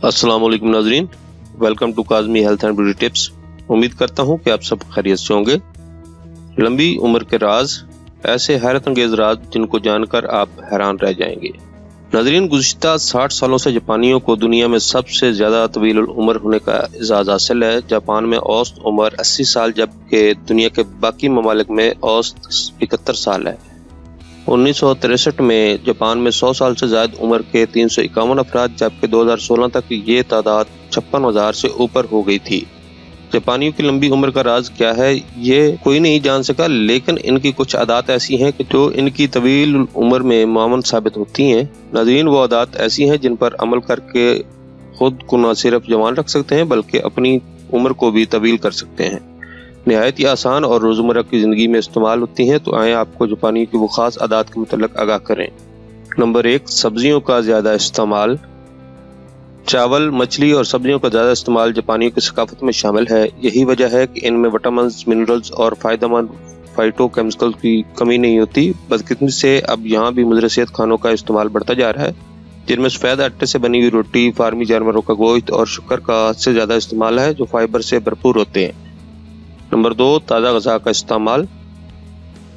अस्सलाम वालेकुम नाजरीन, welcome to Kazmi health and beauty tips. उम्मीद करता हूँ कि आप सब खैरियत से होंगे। लंबी उम्र के राज, ऐसे हैरत अंगेज राज जिनको जानकर आप हैरान रह जाएंगे। नाजरीन, गुज़िश्ता 60 सालों से जापानियों को दुनिया में सबसे ज़्यादा तवील उम्र होने का एजाज़ हासिल है। जापान में औसत उम्र 80 साल जबकि दुनिया के बाकी ममालिक में औसत 71 साल है। 1963 में जापान में 100 साल से ज़्यादा उम्र के 351 अफराद, जबकि 2016 तक ये तादाद 56,000 से ऊपर हो गई थी। जापानियों की लंबी उम्र का राज क्या है, ये कोई नहीं जान सका, लेकिन इनकी कुछ आदत ऐसी हैं कि जो इनकी तवील उम्र में मामून साबित होती हैं। नाज़रीन, वो आदत ऐसी हैं जिन पर अमल करके खुद को न सिर्फ जवान रख सकते हैं बल्कि अपनी उम्र को भी तवील कर सकते हैं। नहायत ही आसान और रोज़मर्रा की ज़िंदगी में इस्तेमाल होती हैं। तो आए आपको जापानियों की वो ख़ास आदत के मुतल्लिक़ आगाह करें। नंबर 1, सब्जियों का ज़्यादा इस्तेमाल। चावल, मछली और सब्जियों का ज़्यादा इस्तेमाल जापानियों की सकाफत में शामिल है। यही वजह है कि इनमें विटामिन, मिनरल्स और फ़ायदेमंद फाइटोकेमिकल की कमी नहीं होती। बदकिस्मती से अब यहाँ भी मुज़र सेहत खानों का इस्तेमाल बढ़ता जा रहा है, जिनमें सफ़ेद आटे से बनी हुई रोटी, फार्मी जानवरों का गोश्त और शक्कर का हद से ज़्यादा इस्तेमाल है, जो फाइबर से भरपूर होते हैं। नंबर 2, ताज़ा ग़ज़ा का इस्तेमाल।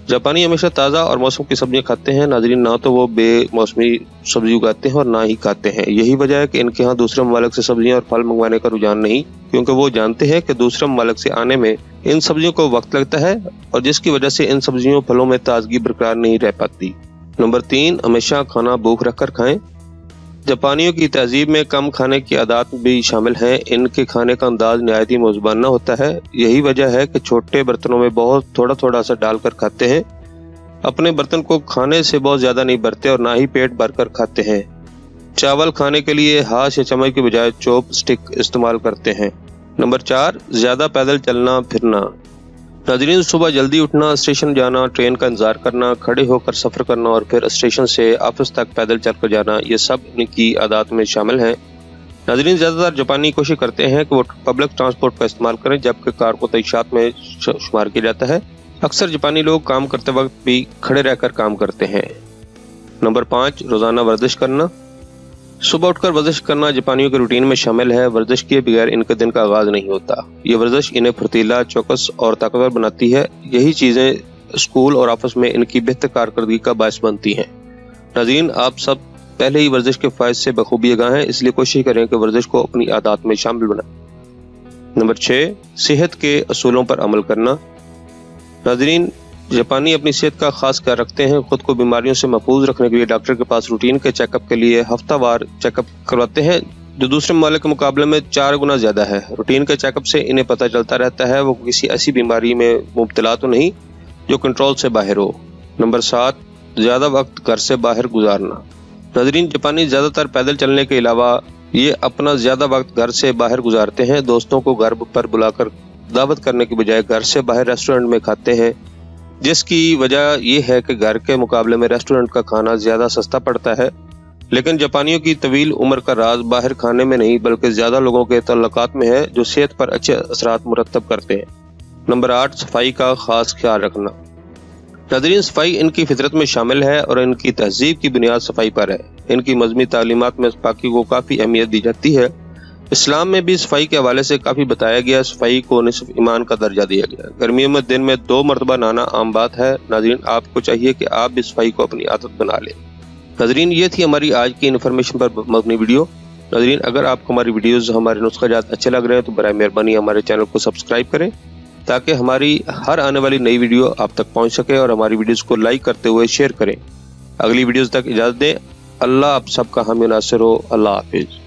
जापानी हमेशा ताज़ा और मौसम की सब्जियां खाते हैं। नाज़रीन, ना तो वो बेमौसमी सब्जी उगाते हैं और ना ही खाते हैं। यही वजह है कि इनके यहाँ दूसरे ममालिक से सब्जियां और फल मंगवाने का रुझान नहीं, क्योंकि वो जानते हैं कि दूसरे ममालिक से आने में इन सब्जियों को वक्त लगता है और जिसकी वजह से इन सब्जियों फलों में ताजगी बरकरार नहीं रह पाती। नंबर 3, हमेशा खाना भूख रखकर खाएं। जापानियों की तहजीब में कम खाने की आदत भी शामिल हैं। इनके खाने का अंदाज नहायत ही मौज़ूबाना होता है। यही वजह है कि छोटे बर्तनों में बहुत थोड़ा थोड़ा सा डालकर खाते हैं। अपने बर्तन को खाने से बहुत ज़्यादा नहीं भरते और ना ही पेट भरकर खाते हैं। चावल खाने के लिए हाथ या चम्मच के बजाय चॉप स्टिक इस्तेमाल करते हैं। नंबर 4, ज़्यादा पैदल चलना फिरना। नाज़रीन, सुबह जल्दी उठना, स्टेशन जाना, ट्रेन का इंतजार करना, खड़े होकर सफ़र करना और फिर स्टेशन से ऑफिस तक पैदल चलकर जाना, ये सब इनकी आदत में शामिल हैं। नाज़रीन, ज़्यादातर जापानी कोशिश करते हैं कि वो पब्लिक ट्रांसपोर्ट का इस्तेमाल करें, जबकि कार को तयशात में शुमार किया जाता है। अक्सर जापानी लोग काम करते वक्त भी खड़े रहकर काम करते हैं। नंबर 5, रोज़ाना वर्जिश करना। सुबह उठकर वर्जिश करना जापानियों के रूटीन में शामिल है। वर्जिश किए बगैर इनके दिन का आगाज नहीं होता। ये वर्जिश इन्हें फुर्तीला, चौकस और ताकतवर बनाती है। यही चीज़ें स्कूल और ऑफिस में इनकी बेहतर कारकर्दगी का बायस बनती हैं। नाज़रीन, आप सब पहले ही वर्जिश के फ़ायदे से बखूबी आगाह हैं, इसलिए कोशिश करें कि वर्जिश को अपनी आदत में शामिल बनाएं। नंबर 6, सेहत के असूलों पर अमल करना। नाज़रीन, जापानी अपनी सेहत का खास ख्याल रखते हैं। खुद को बीमारियों से महफूज रखने के लिए डॉक्टर के पास रूटीन के चेकअप के लिए हफ्तावार चेकअप करवाते हैं, जो दूसरे ममालिक के मुकाबले में 4 गुना ज़्यादा है। रूटीन के चेकअप से इन्हें पता चलता रहता है वो किसी ऐसी बीमारी में मुब्तला तो नहीं जो कंट्रोल से बाहर हो। नंबर 7, ज़्यादा वक्त घर से बाहर गुजारना। नाज़रीन, जापानी ज़्यादातर पैदल चलने के अलावा ये अपना ज़्यादा वक्त घर से बाहर गुजारते हैं। दोस्तों को घर पर बुलाकर दावत करने के बजाय घर से बाहर रेस्टोरेंट में खाते हैं, जिसकी वजह यह है कि घर के मुकाबले में रेस्टोरेंट का खाना ज़्यादा सस्ता पड़ता है। लेकिन जापानियों की तवील उम्र का राज बाहर खाने में नहीं बल्कि ज़्यादा लोगों के तल्लुकात में है, जो सेहत पर अच्छे असरात मुरतब करते हैं। नंबर 8, सफाई का खास ख्याल रखना। नाज़रीन, सफाई इनकी फितरत में शामिल है और इनकी तहजीब की बुनियाद सफाई पर है। इनकी मज़हबी तालीमात में पाकी को काफ़ी अहमियत दी जाती है। इस्लाम में भी सफाई के हवाले से काफ़ी बताया गया। सफाई को निस्फ ईमान का दर्जा दिया गया। गर्मियों में दिन में 2 मरतबा नहाना आम बात है। नाज़रीन, आपको चाहिए कि आप भी सफाई को अपनी आदत बना लें। नाज़रीन, ये थी हमारी आज की इन्फॉर्मेशन पर मबनी वीडियो। नाज़रीन, अगर आपको हमारी वीडियोज़, हमारे नुस्ख़ाजात अच्छे लग रहे हैं तो बराए मेहरबानी हमारे चैनल को सब्सक्राइब करें, ताकि हमारी हर आने वाली नई वीडियो आप तक पहुँच सके, और हमारी वीडियोज़ को लाइक करते हुए शेयर करें। अगली वीडियोज़ तक इजाज़त दें। अल्लाह आप सबका हामी नासिर हो। अल्लाह हाफिज़।